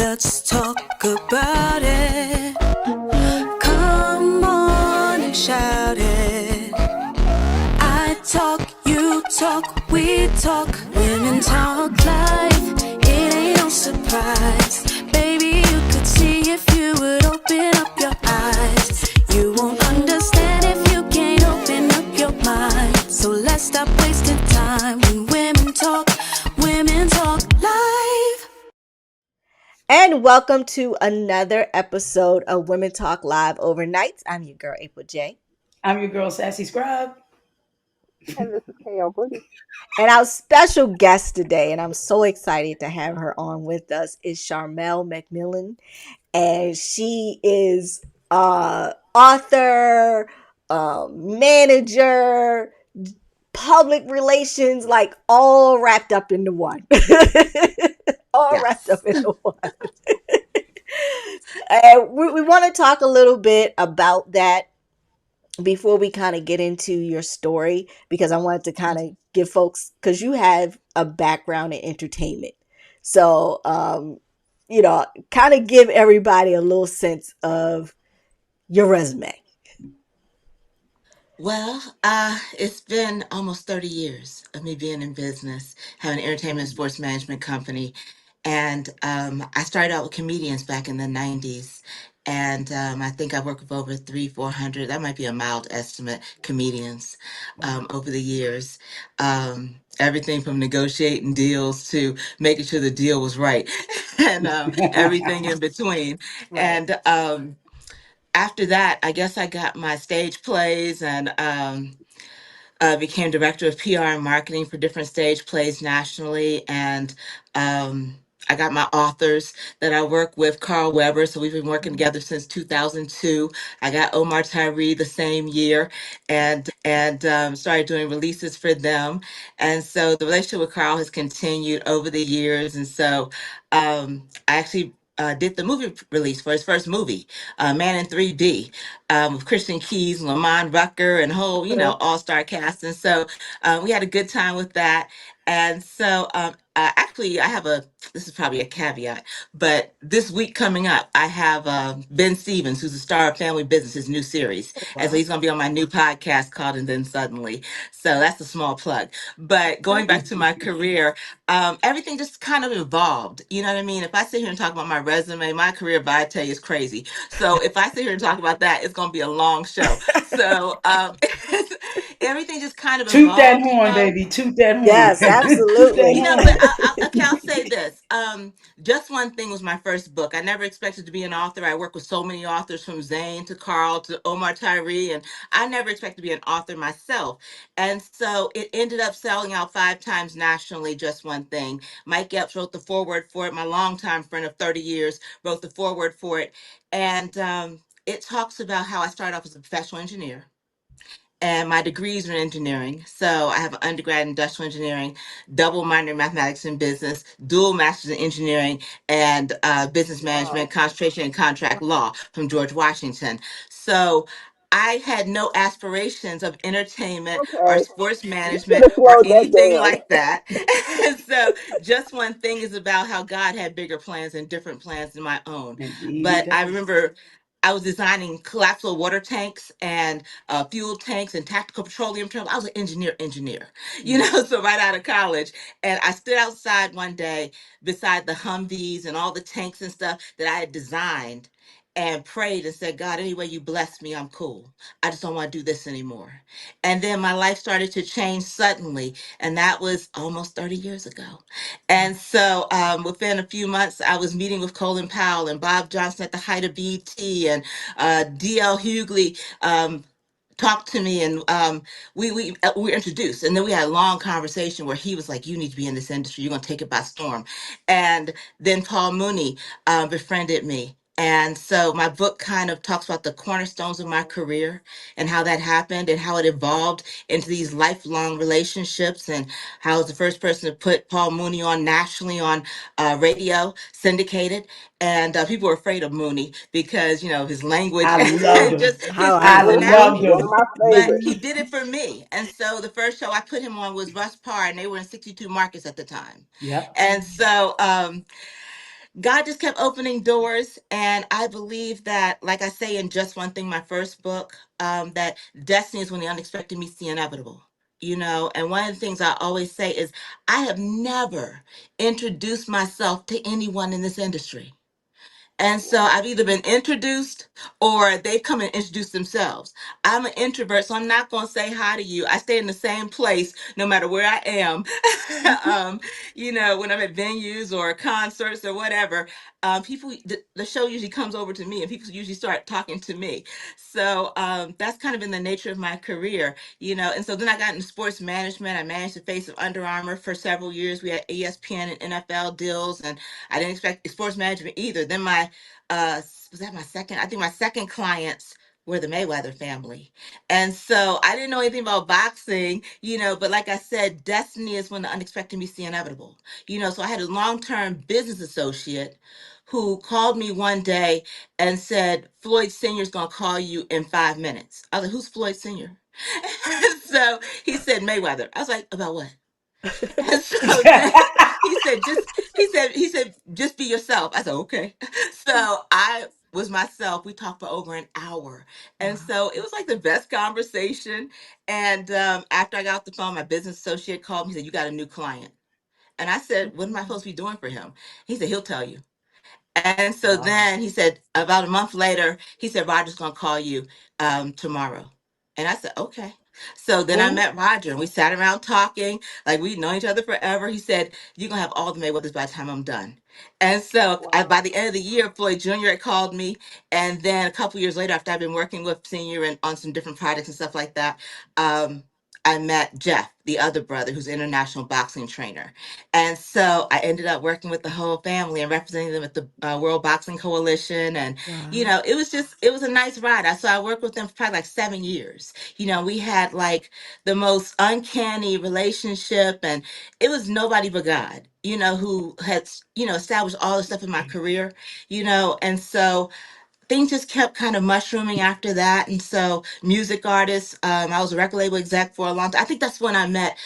let's talk about it. Come on and shout it. I talk, you talk, we talk. Women talk life, it ain't no surprise. Baby, you could see if you would open up your eyes. You won't understand if you can't open up your mind. So let's stop wasting time when women talk live. And welcome to another episode of Women Talk Live Overnights. I'm your girl, April J. I'm your girl, SassyScribe. And this is KO Boogie. And our special guest today, and I'm so excited to have her on with us, is Charmel McMillan. And she is author, manager, public relations, like all wrapped up into one. Wrapped up into one. And we want to talk a little bit about that before we kind of get into your story, because I wanted to kind of give folks, because you have a background in entertainment. So, kind of give everybody a little sense of your resume. Well, it's been almost 30 years of me being in business, having an entertainment and sports management company. And I started out with comedians back in the 90s. And I think I worked with over 400, that might be a mild estimate, comedians over the years. Everything from negotiating deals to making sure the deal was right and everything in between. Right. And after that, I guess I got my stage plays and became director of PR and marketing for different stage plays nationally. And I got my authors that I work with, Carl Weber. So we've been working together since 2002. I got Omar Tyree the same year and started doing releases for them. And so the relationship with Carl has continued over the years. And so I actually did the movie release for his first movie, Man in 3D, with Christian Keys, Lamont Rucker, and whole, all-star cast. And so we had a good time with that. And so actually, this is probably a caveat, but this week coming up, I have Ben Stevens, who's the star of Family Business, his new series. And so he's going to be on my new podcast called And Then Suddenly. So that's a small plug. But going back to my career, everything just kind of evolved. You know what I mean? If I sit here and talk about my resume, my career bio, I tell you, is crazy. So if I sit here and talk about that, it's going to be a long show. So everything just kind of Toot that evolved, horn, baby. Toot that horn. Yes, Toot that absolutely. but horn. okay, I'll say this. Just One Thing was my first book. I never expected to be an author. I worked with so many authors, from Zane to Carl to Omar Tyree, and I never expected to be an author myself. And so it ended up selling out 5 times nationally, Just One Thing. Mike Epps wrote the foreword for it. My longtime friend of 30 years wrote the foreword for it. And it talks about how I started off as a professional engineer, and my degrees are in engineering. So I have an undergrad in industrial engineering, double minor in mathematics and business, dual master's in engineering and business management, concentration in contract law from George Washington. So I had no aspirations of entertainment or Okay. sports You should management have or slowed that anything down. like that. And so Just One Thing is about how God had bigger plans and different plans than my own. Indeed, he But I does. remember I was designing collapsible water tanks and fuel tanks and tactical petroleum terminals. I was an engineer, so right out of college. And I stood outside one day beside the Humvees and all the tanks and stuff that I had designed and prayed and said, God, any way you bless me, I'm cool. I just don't want to do this anymore. And then my life started to change suddenly. And that was almost 30 years ago. And so within a few months, I was meeting with Colin Powell and Bob Johnson at the height of BT, and D.L. Hughley talked to me, and we were introduced, and then we had a long conversation where he was like, you need to be in this industry, you're going to take it by storm. And then Paul Mooney befriended me. And so my book kind of talks about the cornerstones of my career and how that happened and how it evolved into these lifelong relationships, and how I was the first person to put Paul Mooney on nationally on radio, syndicated. And people were afraid of Mooney because, his language I loved and him. just his How I I know. loved personality. One of him. my But favorites. he did it for me. And so the first show I put him on was Russ Parr, and they were in 62 markets at the time. Yep. And so God just kept opening doors. And I believe that, like I say in Just One Thing, my first book, that destiny is when the unexpected meets the inevitable. And one of the things I always say is I have never introduced myself to anyone in this industry. And so I've either been introduced or they've come and introduced themselves. I'm an introvert, so I'm not going to say hi to you. I stay in the same place no matter where I am. um, when I'm at venues or concerts or whatever, the show usually comes over to me and people usually start talking to me. So that's kind of been the nature of my career, And so then I got into sports management. I managed the face of Under Armour for several years. We had ESPN and NFL deals, and I didn't expect sports management either. Then was that my second? I think my second clients were the Mayweather family. And so I didn't know anything about boxing, but like I said, destiny is when the unexpected meets the inevitable. So I had a long-term business associate who called me one day and said, Floyd Senior's gonna call you in 5 minutes. I was like, who's Floyd Senior? So he said Mayweather. I was like, about what? And so then he said, just be yourself. I said, okay. So I was myself. We talked for over an hour. And Wow. so it was like the best conversation. And after I got off the phone, my business associate called me. He said, you got a new client. And I said, what am I supposed to be doing for him? He said, he'll tell you. And so Wow. then he said, about a month later, he said, Roger's going to call you tomorrow. And I said, okay. So then I Oh, met Roger and we sat around talking like we'd known each other forever. He said, you're going to have all the Mayweathers by the time I'm done. And so by Wow. the end of the year, Floyd Jr. had called me. And then a couple years later, after I've been working with Senior and on some different projects and stuff like that, um, I met Jeff, the other brother, who's an international boxing trainer. And so I ended up working with the whole family and representing them at the World Boxing Coalition. And, wow. it was a nice ride. I worked with them for probably like 7 years. We had like the most uncanny relationship, and it was nobody but God, who had, established all the stuff in my career, and so things just kept kind of mushrooming after that. And so music artists, I was a record label exec for a long time. I think that's when I met,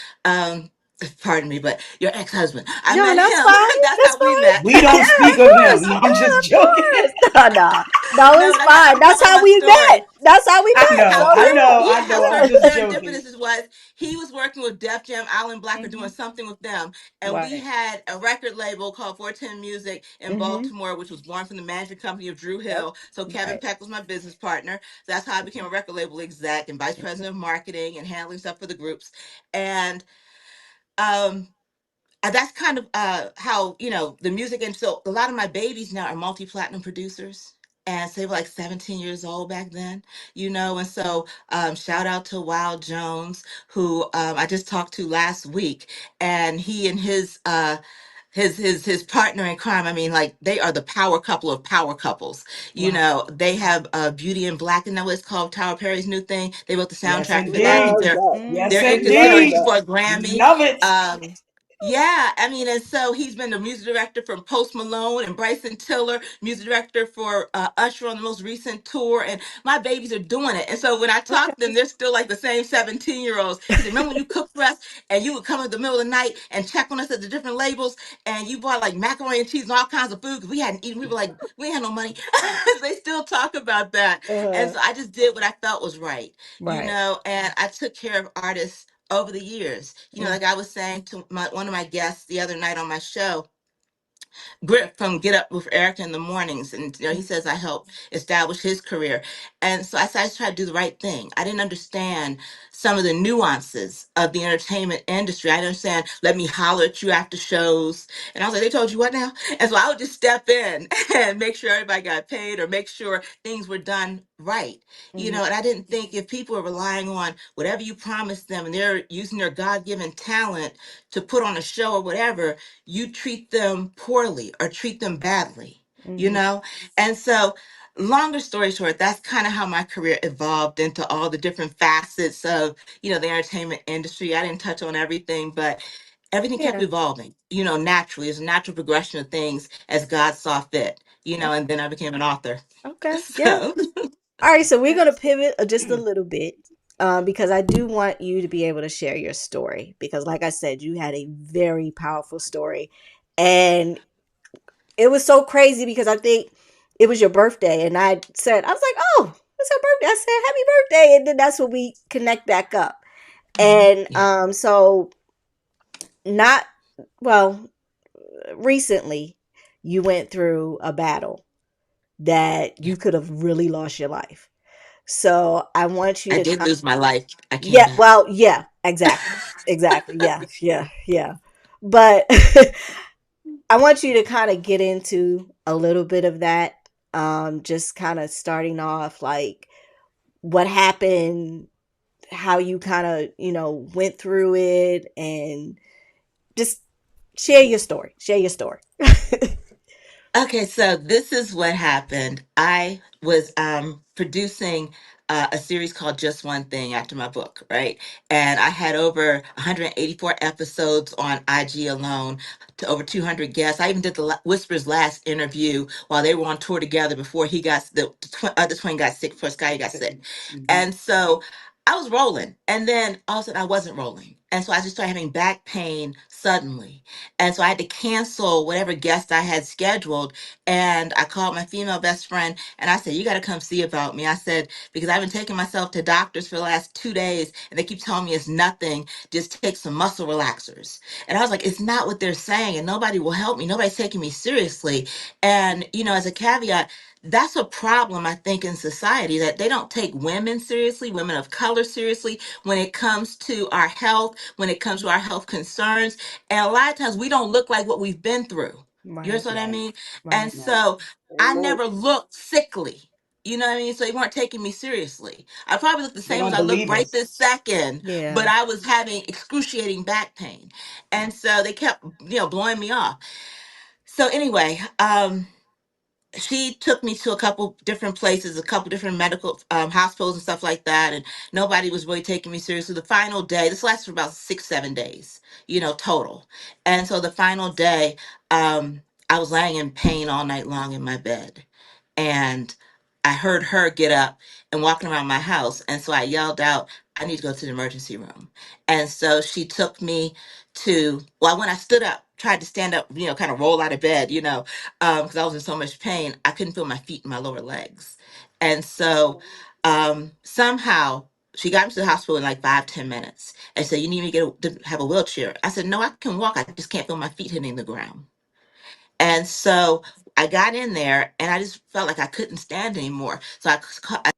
pardon me, but your ex-husband. I No, met that's him. fine. That's That's how we fine. met. We don't Yeah, of speak of him. course. No, I'm Yeah, just of joking. course. No, no. No, No, it's but I got fine. to That's tell how my we story. met. That's how we met. How Go I yeah, ahead. how know. I'm just joking. serendipitous it was. He was working with Def Jam, Island Black, or doing Hmm. something with them, and we Right. had a record label called 410 Music in Hmm. Baltimore, which was born from the management company of Drew Yep. Hill. So Kevin Right. Peck was my business partner. So that's how I became a record label exec and vice president of marketing and handling stuff for the groups. And um, that's kind of how the music. And so a lot of my babies now are multi-platinum producers, and so they were like 17 years old back then, and so shout out to Wild Jones, who I just talked to last week, and he and his partner in crime. I mean, like, they are the power couple of power couples. Wow. They have Beauty in Black, and that was called Tyler Perry's new thing. They wrote the Yes, soundtrack for that. I think indeed. Love they're that. Yes, they're in Love consideration indeed. for that. a Grammy. Love it. Yeah, I mean, and so he's been the music director for Post Malone and Bryson Tiller, music director for Usher on the most recent tour, and my babies are doing it. And so when I Okay. talk to them, they're still like the same 17-year-olds. He said, remember when you cooked for us and you would come in the middle of the night and check on us at the different labels, and you bought like macaroni and cheese and all kinds of food because we hadn't eaten. We were like, we ain't had no money. They still talk about that. And Uh, so I just did what I felt was right, right. and I took care of artists over the years. Mm, Like I was saying to one of my guests the other night on my show, Griff from Get Up with Erica in the mornings, and he mm, says I helped establish his career, and so I decided to try to do the right thing. I didn't understand some of the nuances of the entertainment industry. I didn't understand. Let me holler at you after shows, and I was like, they told you what now? And so I would just step in and make sure everybody got paid or make sure things were done right. mhm, And I didn't think if people are relying on whatever you promised them and they're using their God-given talent to put on a show or whatever, you treat them poorly or treat them badly, you mhm. know? And so, longer story short, that's kind of how my career evolved into all the different facets of, the entertainment industry. I didn't touch on everything, but everything kept Yeah. evolving, naturally. It's a natural progression of things as God saw fit, o- and then I became an author. Okay. Yeah. So, All right. So we're gonna pivot just a little bit, because I do want you to be able to share your story because, like I said, you had a very powerful story, and it was so crazy because I think it was your birthday, and I said, I was like, oh, it's her birthday. I said, happy birthday, and then that's when we connect back up. And Yeah. so not well recently, you went through a battle that Yeah. you could have really lost your life. So I want you I to did kind lose my life. I came yeah, back. well, yeah, exactly. Exactly. Yeah, yeah, yeah. But I want you to kind of get into a little bit of that. Just kind of starting off like what happened, how you kind of, went through it, and just share your story. Share your story. Okay, so this is what happened. I was producing a series called Just One Thing after my book, right? And I had over 184 episodes on IG alone, to over 200 guests. I even did the Whisper's last interview while they were on tour together before the other twin got sick, before Sky got sick. Mhm. And so I was rolling, and then all of a sudden I wasn't rolling. And so I just started having back pain suddenly. And so I had to cancel whatever guest I had scheduled. And I called my female best friend and I said, you got to come see about me. I said, because I've been taking myself to doctors for the last 2 days and they keep telling me it's nothing. Just take some muscle relaxers. And I was like, it's not what they're saying. And nobody will help me. Nobody's taking me seriously. And, as a caveat, that's a problem, I think, in society that they don't take women seriously, women of color seriously, when it comes to our health, when it comes to our health concerns. And a lot of times we don't look like what we've been through. You know Right, what I Right. mean? And right. Right. so I Amen. never looked sickly. You know what I mean? So they weren't taking me seriously. I probably looked the They same as don't I look believe right us. this second, but Yeah. I was having excruciating back pain. And so they kept, blowing me off. So anyway, she took me to a couple different places, a couple different medical hospitals and stuff like that, and nobody was really taking me seriously. The final day, this lasted for about 6, 7 days, total. And so the final day, I was laying in pain all night long in my bed, and I heard her get up and walking around my house, and so I yelled out, "I need to go to the emergency room." And so she took me well, when I stood up, tried to stand up, kind of roll out of bed, because I was in so much pain. I couldn't feel my feet and my lower legs. And so somehow she got me to the hospital in like 5, 10 minutes and said, "You need me to have a wheelchair." I said, "No, I can walk. I just can't feel my feet hitting the ground." And so I got in there and I just felt like I couldn't stand anymore. So I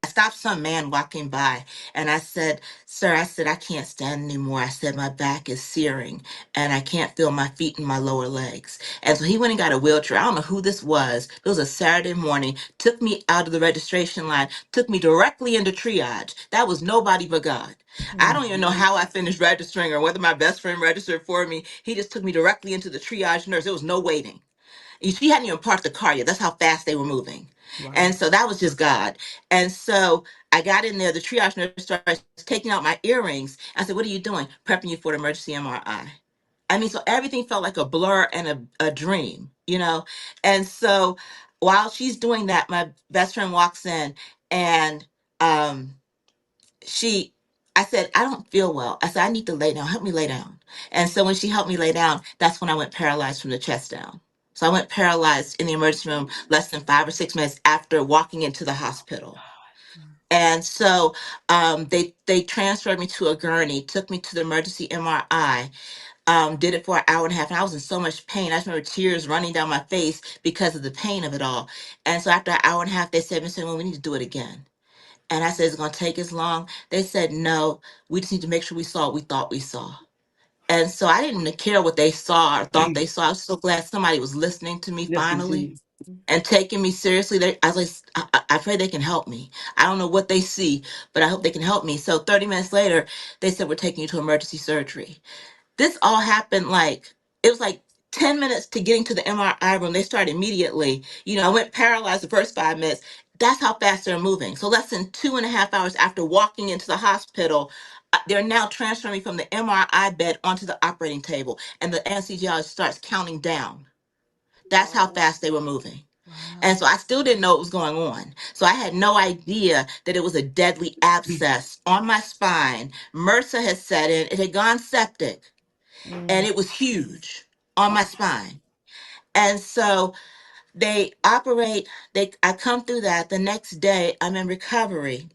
stopped some man walking by and I said, "Sir," I said, "I can't stand anymore." I said, "My back is searing and I can't feel my feet and my lower legs." And so he went and got a wheelchair. I don't know who this was. It was a Saturday morning, took me out of the registration line, took me directly into triage. That was nobody but God. I don't even Mm, know how I finished registering or whether my best friend registered for me. He just took me directly into the triage nurse. There was no waiting. She hadn't even parked the car yet. That's how fast they were moving. And wow. so that was just God. And so I got in there, the triage nurse started taking out my earrings. I said, "What are you doing?" "Prepping you for the emergency MRI." I mean, so everything felt like a blur and a dream, And so while she's doing that, my best friend walks in and um she I said, "I don't feel well." I said, "I need to lay down. Help me lay down." And so when she helped me lay down, that's when I went paralyzed from the chest down. So I went paralyzed in the emergency room less than 5 or 6 minutes after walking into the hospital. And so they transferred me to a gurney, took me to the emergency MRI, did it for an hour and a half, and I was in so much pain. I just remember tears running down my face because of the pain of it all. And so after an hour and a half, they said, "Miss Well, we need to do it again." And I said, "It's going to take as long?" They said, "No, we just need to make sure we saw what we thought we saw." And so I didn't even care what they saw or thought they saw. I was so glad somebody was listening to me Listen to finally you. and taking me seriously. I was like, I pray they can help me. I don't know what they see, but I hope they can help me. So 30 minutes later, they said, "We're taking you to emergency surgery." This all happened it was like 10 minutes to getting to the MRI room. They started immediately. I went paralyzed the first 5 minutes. That's how fast they're moving. So less than 2.5 hours after walking into the hospital, they're now transferring me from the MRI bed onto the operating table, and the anesthesiologist starts counting down. That's how Wow. fast they were moving. And Wow. so I still didn't know what was going on. So I had no idea that it was a deadly abscess on my spine. MRSA had set in, it had gone septic, and Mm, it was huge on my Wow. spine. And so They operate, I come through that. The next day, I'm in recovery.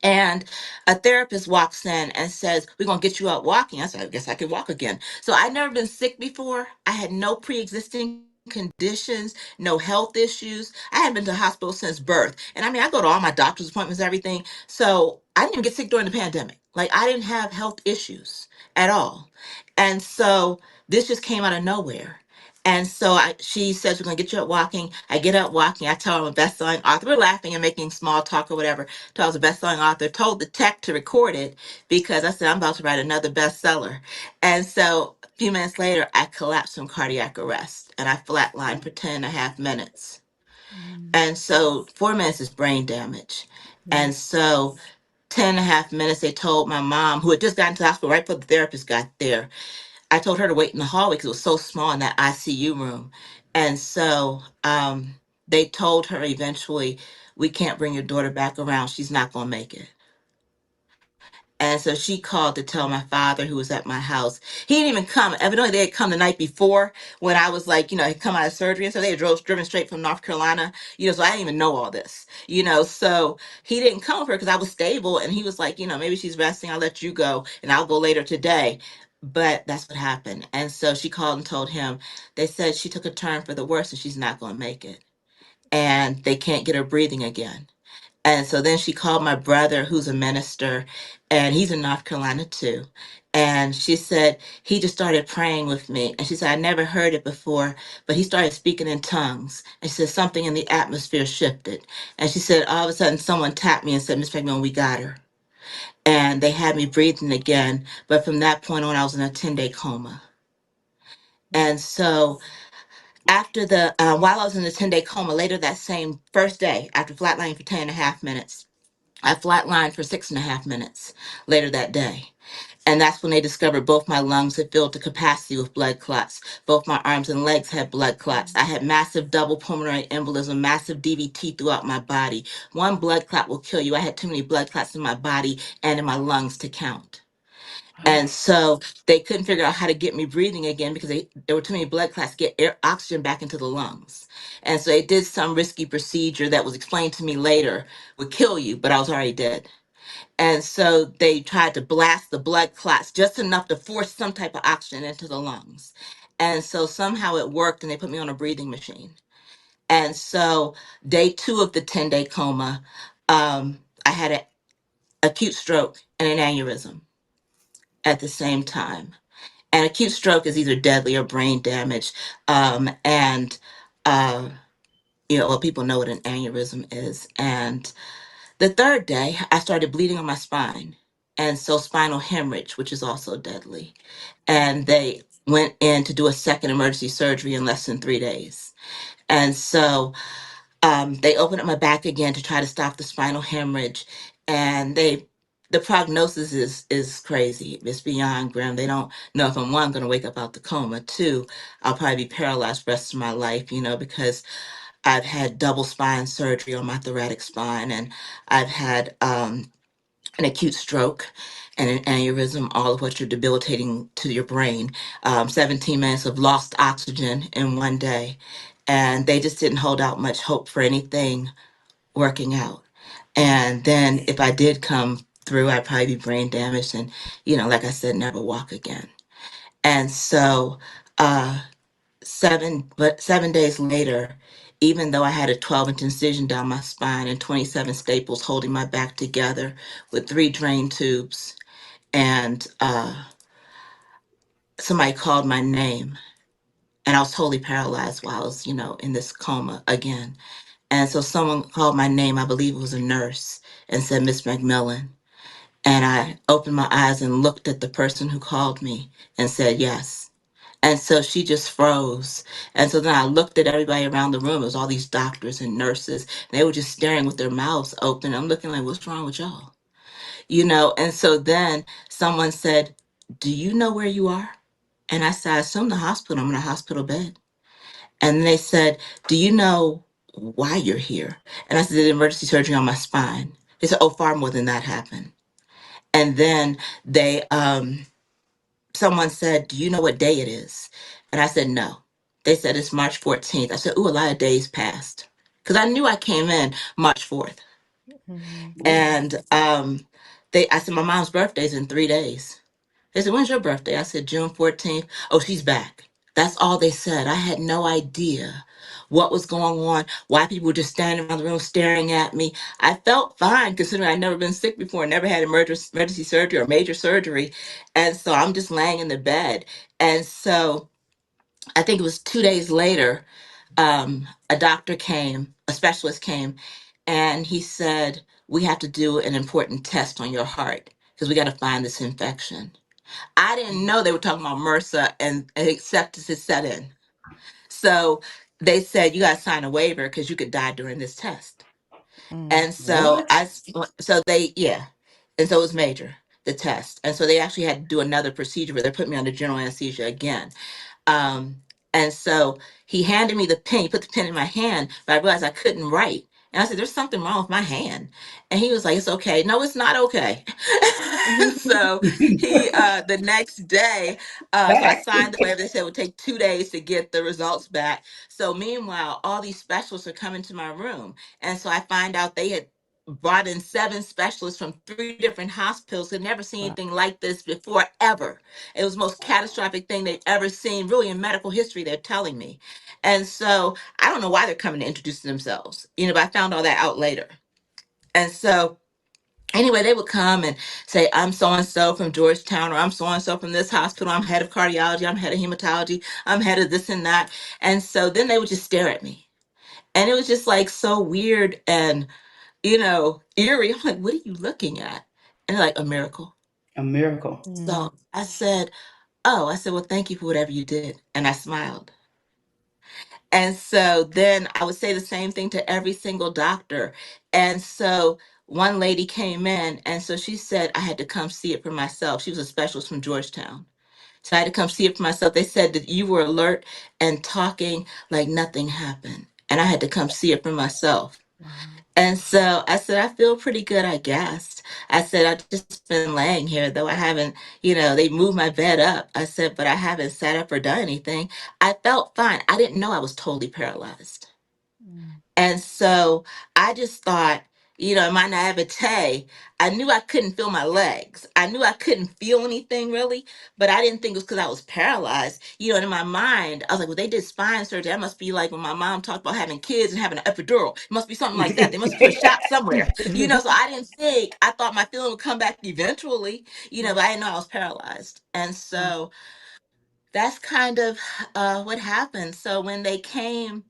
And a therapist walks in and says, "We're going to get you out walking." I said, "I guess I can walk again." So I'd never been sick before. I had no pre existing conditions, no health issues. I hadn't been to the hospital since birth. And I mean, I go to all my doctor's appointments, everything. So I didn't even get sick during the pandemic. Like, I didn't have health issues at all. And so this just came out of nowhere. And so she says, "We're going to get you out walking." I get out walking. I tell her I'm a best-selling author. We're laughing and making small talk or whatever. Told I was a best-selling author. Told the tech to record it because I said I'm about to write another bestseller. And so a few minutes later, I collapsed from cardiac arrest and I flatlined for 10.5 minutes. And so 4 minutes is brain damage. And so 10.5 minutes, they told my mom, who had just gotten to the hospital right before the therapist got there. I told her to wait in the hallway because it was so small in that ICU room. And so they told her eventually, "We can't bring your daughter back around. She's not going to make it." And so she called to tell my father, who was at my house. He didn't even come. Evidently, they had come the night before when I was like, had come out of surgery. And so they had driven straight from North Carolina, so I didn't even know all this, So he didn't come for her because I was stable. And he was like, "Maybe she's resting. I'll let you go and I'll go later today." But that's what happened. And so she called and told him, they said she took a turn for the worse and she's not going to make it. And they can't get her breathing again. And so then she called my brother, who's a minister, and he's in North Carolina too. And she said, he just started praying with me. And she said, "I never heard it before, but he started speaking in tongues." And she said, something in the atmosphere shifted. And she said, all of a sudden, someone tapped me and said, "Miss McMillan, we got her." And they had me breathing again. But from that point on, I was in a 10-day coma. And so after while I was in the 10-day coma, later that same first day, after flatlining for 10.5 minutes, I flatlined for 6.5 minutes later that day. And that's when they discovered both my lungs had filled to capacity with blood clots. Both my arms and legs had blood clots. I had massive double pulmonary embolism, massive DVT throughout my body. One blood clot will kill you. I had too many blood clots in my body and in my lungs to count. And so they couldn't figure out how to get me breathing again because there were too many blood clots to get oxygen back into the lungs. And so they did some risky procedure that was explained to me later would kill you, but I was already dead. And so they tried to blast the blood clots just enough to force some type of oxygen into the lungs. And so somehow it worked and they put me on a breathing machine. And so day 2 of the 10-day coma, I had an acute stroke and an aneurysm at the same time. And acute stroke is either deadly or brain damage. And, well, people know what an aneurysm is. And the third day, I started bleeding on my spine. And so spinal hemorrhage, which is also deadly. And they went in to do a second emergency surgery in less than 3 days. And so they opened up my back again to try to stop the spinal hemorrhage. And the prognosis is crazy. It's beyond grim. They don't know if I'm, one, going to wake up out the coma. 2, I'll probably be paralyzed the rest of my life, because I've had double spine surgery on my thoracic spine, and I've had an acute stroke and an aneurysm, all of which are debilitating to your brain. 17 minutes of lost oxygen in one day. And they just didn't hold out much hope for anything working out. And then if I did come through, I'd probably be brain damaged and, like I said, never walk again. And so, 7 days later, even though I had a 12-inch incision down my spine and 27 staples holding my back together with 3 drain tubes, and somebody called my name, and I was totally paralyzed while I was, in this coma again. And so someone called my name, I believe it was a nurse, and said, "Miss McMillan." And I opened my eyes and looked at the person who called me and said, "Yes." And so she just froze. And so then I looked at everybody around the room. It was all these doctors and nurses. And they were just staring with their mouths open. I'm looking like, what's wrong with y'all? And so then someone said, "Do you know where you are?" And I said, "I assume the hospital. I'm in a hospital bed." And they said, "Do you know why you're here?" And I said, "Did emergency surgery on my spine." They said, "Oh, far more than that happened." And then someone said, "Do you know what day it is?" And I said, "No." They said it's March 14th. I said, ooh, a lot of days passed. Because I knew I came in March 4th. Mhm. Ooh. And I said, my mom's birthday's in 3 days. They said, when's your birthday? I said, June 14th. Oh, she's back. That's all they said. I had no idea what was going on, why people were just standing around the room staring at me. I felt fine considering I'd never been sick before, never had emergency surgery or major surgery. And so I'm just laying in the bed. And so I think it was 2 days later, a doctor came, a specialist came, and he said, we have to do an important test on your heart because we got to find this infection. I didn't know they were talking about MRSA and acceptance is set in. So they said, you got to sign a waiver because you could die during this test. Mm. And so What? yeah. And so it was major, the test. And so they actually had to do another procedure where they put me under general anesthesia again. Um, and so he handed me the pen. He put the pen in my hand, but I realized I couldn't write. And I said, "There's something wrong with my hand." And he was like, "It's okay." No, it's not okay. So the next day, so I Back. signed the waiver. They said it would take 2 days to get the results back. So meanwhile, all these specialists are coming to my room, and so I find out they had brought in 7 specialists from 3 different hospitals. Had never seen Wow. anything like this before, ever. It was the most catastrophic thing they've ever seen, really, in medical history, they're telling me. And so I don't know why they're coming to introduce themselves, but I found all that out later. And so anyway, they would come and say, I'm so and so from Georgetown, or I'm so and so from this hospital. I'm head of cardiology, I'm head of hematology, I'm head of this and that. And so then they would just stare at me. And it was just like so weird and, eerie. I'm like, what are you looking at? And they're like, a miracle. A miracle. Mm. So I said, oh, I said, well, thank you for whatever you did. And I smiled. And so then I would say the same thing to every single doctor. And so one lady came in, and so she said I had to come see it for myself. She was a specialist from Georgetown. So I had to come see it for myself. They said that you were alert and talking like nothing happened. And I had to come see it for myself. Wow. And so I said, I feel pretty good, I guess. I said, I've just been laying here, though I haven't, they moved my bed up. I said, but I haven't sat up or done anything. I felt fine. I didn't know I was totally paralyzed. Mm. And so I just thought, in my naivete, I knew I couldn't feel my legs. I knew I couldn't feel anything really, but I didn't think it was because I was paralyzed. And in my mind, I was like, well, they did spine surgery. That must be like when my mom talked about having kids and having an epidural. It must be something like that. They must have put a shot somewhere, so I didn't think, I thought my feeling would come back eventually, but I didn't know I was paralyzed. And Mm. so that's kind of what happened. So when they came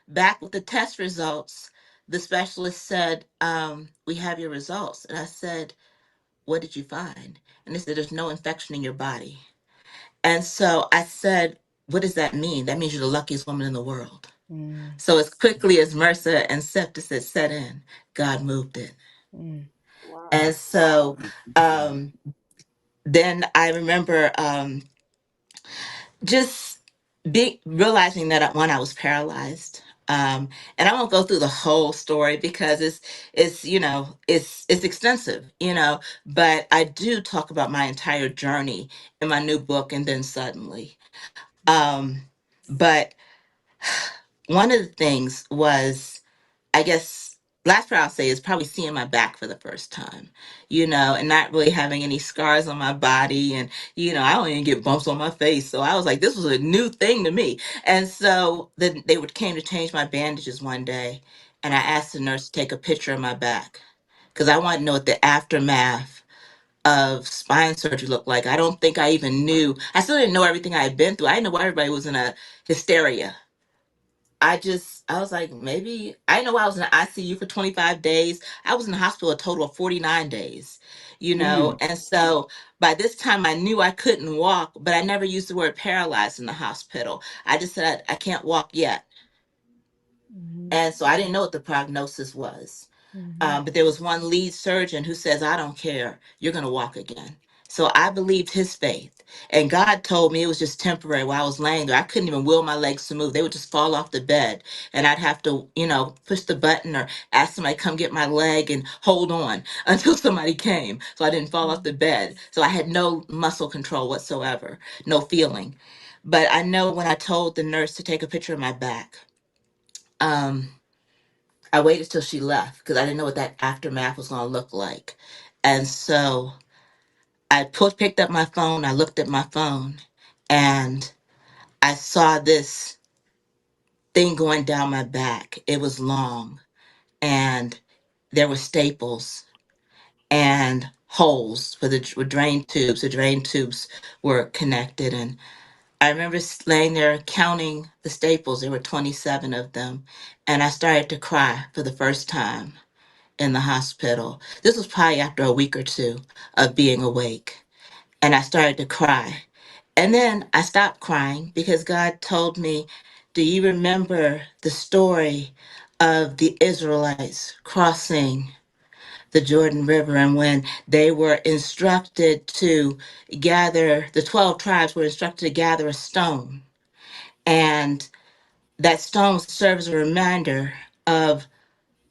back with the test results, the specialist said, we have your results. And I said, what did you find? And they said, there's no infection in your body. And so I said, what does that mean? That means you're the luckiest woman in the world. Mm. So as quickly as MRSA and sepsis had set in, God moved it. Mm. Wow. And so um, then I remember just realizing that I was paralyzed. And I won't go through the whole story because it's extensive, but I do talk about my entire journey in my new book, And Then Suddenly. Um, but one of the things was, I guess, last part I'll say is probably seeing my back for the first time, and not really having any scars on my body. And, I don't even get bumps on my face. So I was like, this was a new thing to me. And so then came to change my bandages one day. And I asked the nurse to take a picture of my back because I wanted to know what the aftermath of spine surgery looked like. I don't think I even knew. I still didn't know everything I had been through. I didn't know why everybody was in a hysteria. I was like, maybe, I know I was in the ICU for 25 days. I was in the hospital a total of 49 days, Mm. and so by this time I knew I couldn't walk, but I never used the word paralyzed in the hospital. I just said, I can't walk yet. Mhm. And so I didn't know what the prognosis was. Mhm. But there was one lead surgeon who says, I don't care, you're going to walk again. So I believed his faith. And God told me it was just temporary while I was laying there. I couldn't even will my legs to move. They would just fall off the bed. And I'd have to, push the button or ask somebody to come get my leg and hold on until somebody came. So I didn't fall off the bed. So I had no muscle control whatsoever, no feeling. But I know when I told the nurse to take a picture of my back, um, I waited till she left because I didn't know what that aftermath was going to look like. And so picked up my phone, I looked at my phone, and I saw this thing going down my back. It was long, and there were staples and holes for the with drain tubes. The drain tubes were connected, and I remember laying there counting the staples. There were 27 of them, and I started to cry for the first time in the hospital. This was probably after a week or two of being awake, and I started to cry. And then I stopped crying because God told me, do you remember the story of the Israelites crossing the Jordan River, and when they were instructed to gather, the 12 tribes were instructed to gather a stone, and that stone serves as a reminder of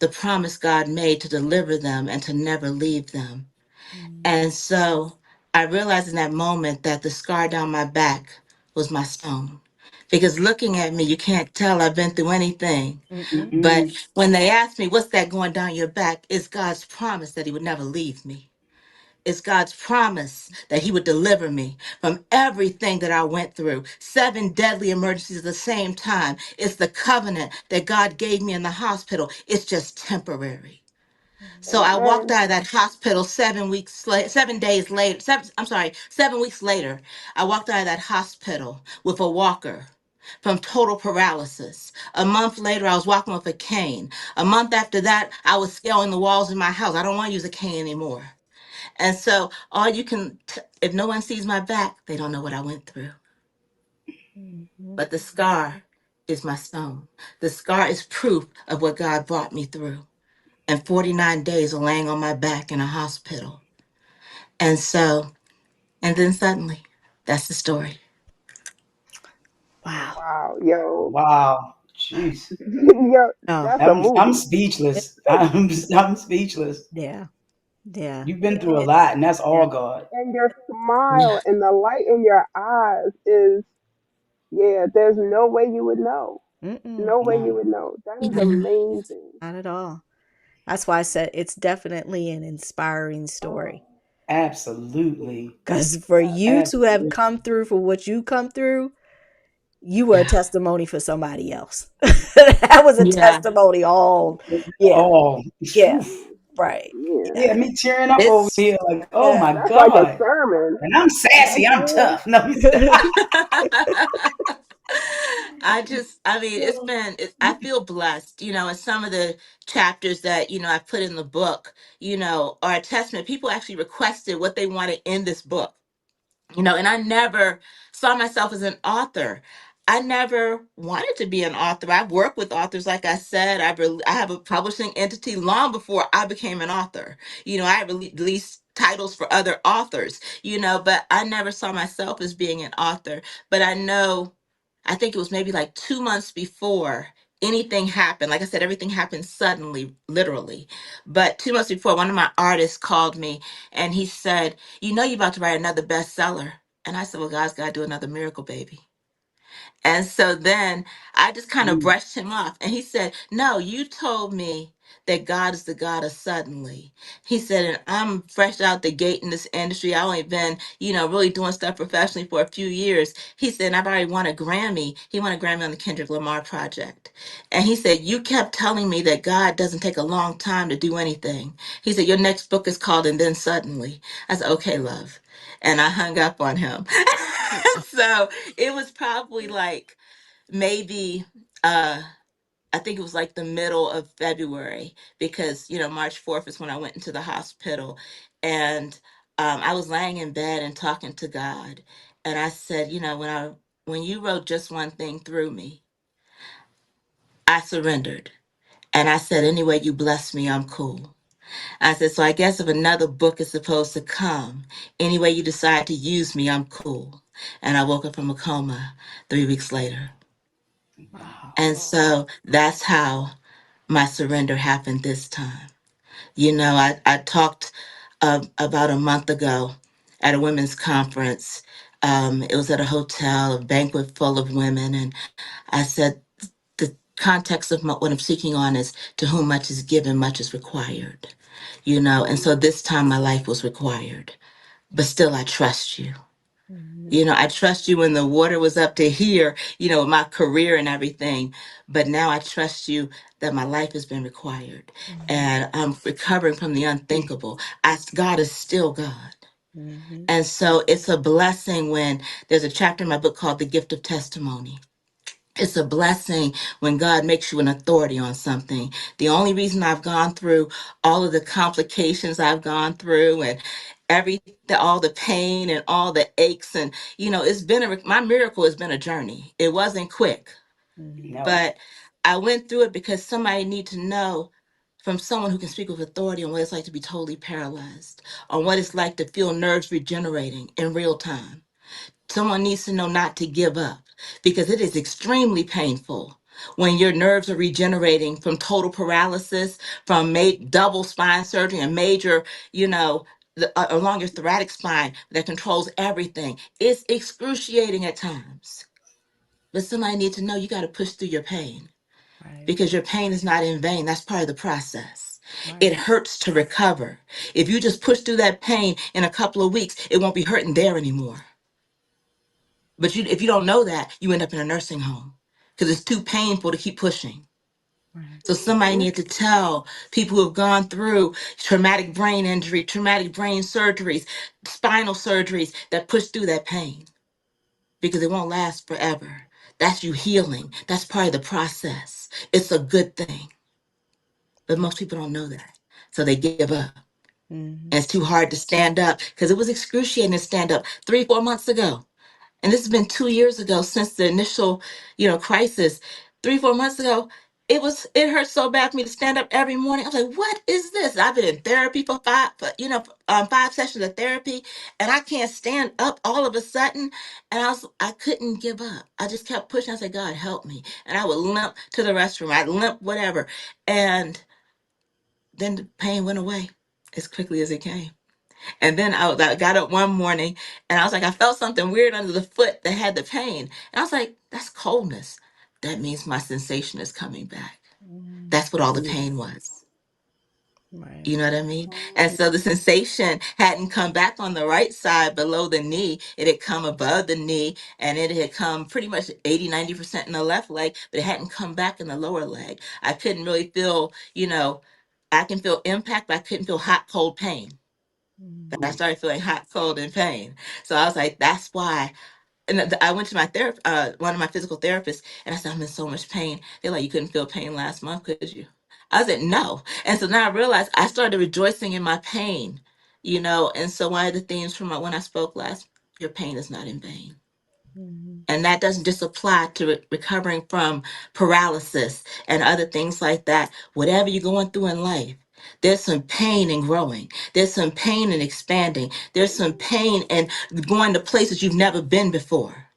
the promise God made to deliver them and to never leave them. And so I realized in that moment that the scar down my back was my stone. Because looking at me, you can't tell I've been through anything. Mm-mm. But Mm-mm. when they asked me, what's that going down your back? It's God's promise that He would never leave me. It's God's promise that He would deliver me from everything that I went through. 7 deadly emergencies at the same time. It's the covenant that God gave me in the hospital. It's just temporary. So I walked Amen. out of that hospital 7 weeks later, 7 days later. I'm sorry, 7 weeks later. I walked out of that hospital with a walker from total paralysis. A month later, I was walking with a cane. A month after that, I was scaling the walls in my house. I don't want to use a cane anymore. And so, if no one sees my back, they don't know what I went through. Mm-hmm. But the scar is my stone. The scar is proof of what God brought me through. And 49 days of laying on my back in a hospital. And so, and then suddenly, that's the story. Wow. Wow, yo, Wow. Jeez. yo, Oh, that's a I'm movie. speechless. I'm speechless. yeah. Yeah. You've been through a It's lot, and that's yeah. all God. And your Yeah. smile and the light in your eyes is, yeah, there's no way you would know. Mm-mm. No way you No, would know. That is Yeah. amazing. Not at all. That's why I said it's definitely an inspiring story. absolutely, Because for you to have absolutely. come through for what you come through, you were a Yeah. testimony for somebody else. That was a Yeah. testimony. All, yeah, Oh, yeah, phew. right. Yeah. Yeah, me tearing up over It's, here, like, oh Yeah. my That's like a God. sermon. And I'm You know sassy. what I'm I'm tough. No, I mean, I feel blessed, and some of the chapters that, I put in the book, are a testament. People actually requested what they wanted in this book. And I never saw myself as an author. I never wanted to be an author. I've worked with authors, like I said. I have a publishing entity long before I became an author. I released titles for other authors, but I never saw myself as being an author. But I think it was maybe like 2 months before anything happened. Like I said, everything happened suddenly, literally. But 2 months before, one of my artists called me and he said, you're about to write another bestseller. And I said, well, God's got to do another miracle, baby. And so then I just kind of Mm, brushed him off. And he said, no, you told me that God is the God of suddenly. He said, and I'm fresh out the gate in this industry. I only been, really doing stuff professionally for a few years. He said, and I've already won a Grammy. He won a Grammy on the Kendrick Lamar project. And he said, you kept telling me that God doesn't take a long time to do anything. He said, your next book is called And Then Suddenly. I said, okay, love. And I hung up on him. So it was probably like maybe I think it was like the middle of February because March 4th is when I went into the hospital, and I was laying in bed and talking to God, and I said, when you wrote just one thing through me, I surrendered, and I said, any way you bless me, I'm cool. I said, so I guess if another book is supposed to come, any way you decide to use me, I'm cool. And I woke up from a coma 3 weeks later. Wow. And so that's how my surrender happened this time. I talked about a month ago at a women's conference. It was at a hotel, a banquet full of women. And I said, the context of what I'm speaking on is to whom much is given, much is required. And so this time my life was required. But still, I trust you. I trust you when the water was up to here, with my career and everything. But now I trust you that my life has been required and I'm recovering from the unthinkable. God is still God. And so it's a blessing when there's a chapter in my book called The Gift of Testimony. It's a blessing when God makes you an authority on something. The only reason I've gone through all of the complications I've gone through and all the pain and all the aches and it's been my miracle has been a journey. It wasn't quick, No. but I went through it because somebody needs to know from someone who can speak with authority on what it's like to be totally paralyzed, on what it's like to feel nerves regenerating in real time. Someone needs to know not to give up because it is extremely painful when your nerves are regenerating from total paralysis, from double spine surgery and major, along your thoracic spine that controls everything. It's excruciating at times. But somebody needs to know you got to push through your pain because your pain is not in vain. That's part of the process. It hurts to recover. If you just push through that pain in a couple of weeks, it won't be hurting there anymore. But if you don't know that, you end up in a nursing home because it's too painful to keep pushing. So somebody needs to tell people who have gone through traumatic brain injury, traumatic brain surgeries, spinal surgeries that push through that pain because it won't last forever. That's you healing. That's part of the process. It's a good thing. But most people don't know that. So they give up. And it's too hard to stand up because it was excruciating to stand up 3-4 months ago. And this has been 2 years ago since the initial, crisis. 3-4 months ago, it hurt so bad for me to stand up every morning. I was like, what is this? I've been in therapy for 5 sessions of therapy, and I can't stand up all of a sudden. And I couldn't give up. I just kept pushing. I said, God, help me. And I would limp to the restroom. I'd limp, whatever. And then the pain went away as quickly as it came. And then I got up one morning and I was like, I felt something weird under the foot that had the pain. And I was like, that's coldness. That means my sensation is coming back. That's what all the pain was. You know what I mean? And so the sensation hadn't come back on the right side below the knee. It had come above the knee and it had come pretty much 80-90% in the left leg, but it hadn't come back in the lower leg. I couldn't really feel, I can feel impact, but I couldn't feel hot, cold pain. And I started feeling hot, cold, and pain. So I was like, that's why. And I went to my one of my physical therapists, and I said, I'm in so much pain. They're like, you couldn't feel pain last month, could you? I said, no. And so now I realized I started rejoicing in my pain, And so one of the themes from when I spoke last, your pain is not in vain. And that doesn't just apply to recovering from paralysis and other things like that. Whatever you're going through in life, there's some pain in growing. There's some pain in expanding. There's some pain in going to places you've never been before.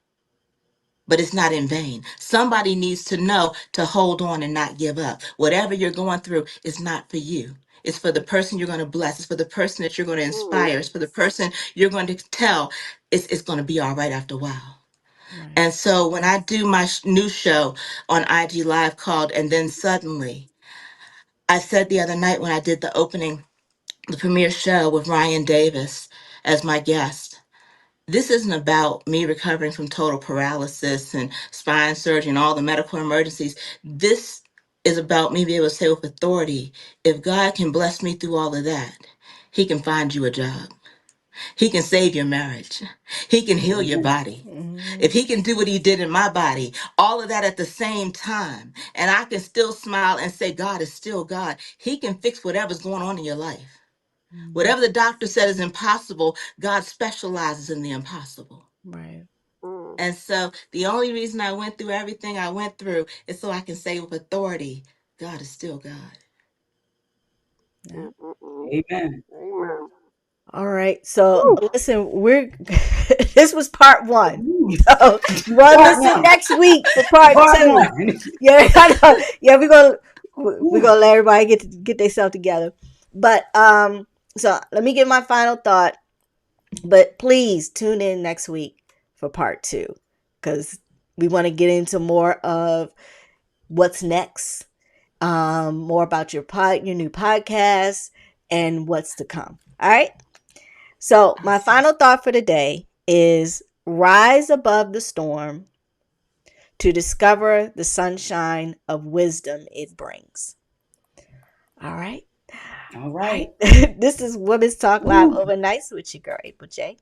But it's not in vain. Somebody needs to know to hold on and not give up. Whatever you're going through is not for you. It's for the person you're going to bless. It's for the person that you're going to inspire. It's for the person you're going to tell it's going to be all right after a while. And so when I do my new show on IG Live called And Then Suddenly, I said the other night when I did the premiere show with Ryan Davis as my guest, this isn't about me recovering from total paralysis and spine surgery and all the medical emergencies. This is about me being able to say with authority, if God can bless me through all of that, he can find you a job. He can save your marriage. He can heal your body. If he can do what he did in my body, all of that at the same time, and I can still smile and say, God is still God. He can fix whatever's going on in your life. Whatever the doctor said is impossible, God specializes in the impossible. And so the only reason I went through everything I went through is so I can say with authority, God is still God. Amen. Amen. All right. So Woo. listen, we're this was part one. Ooh. So you want to Part listen one. next week for part Part two. one. Yeah, I know. Yeah, we're Ooh. gonna let everybody get themselves together. But so let me give my final thought. But please tune in next week for part two, because we want to get into more of what's next, more about your new podcast, and what's to come. All right. So my Awesome. final thought for today is rise above the storm to discover the sunshine of wisdom it brings. All right. All right. This is Women's Talk Live Ooh. Overnight with your girl, April J.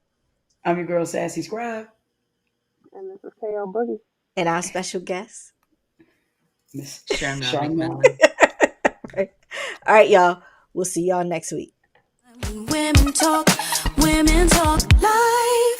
I'm your girl, SassyScribe. And this is KL Boogie. And our special guest. Miss Charmel Charma. McMillan. All right, y'all. We'll see y'all next week. Women talk live.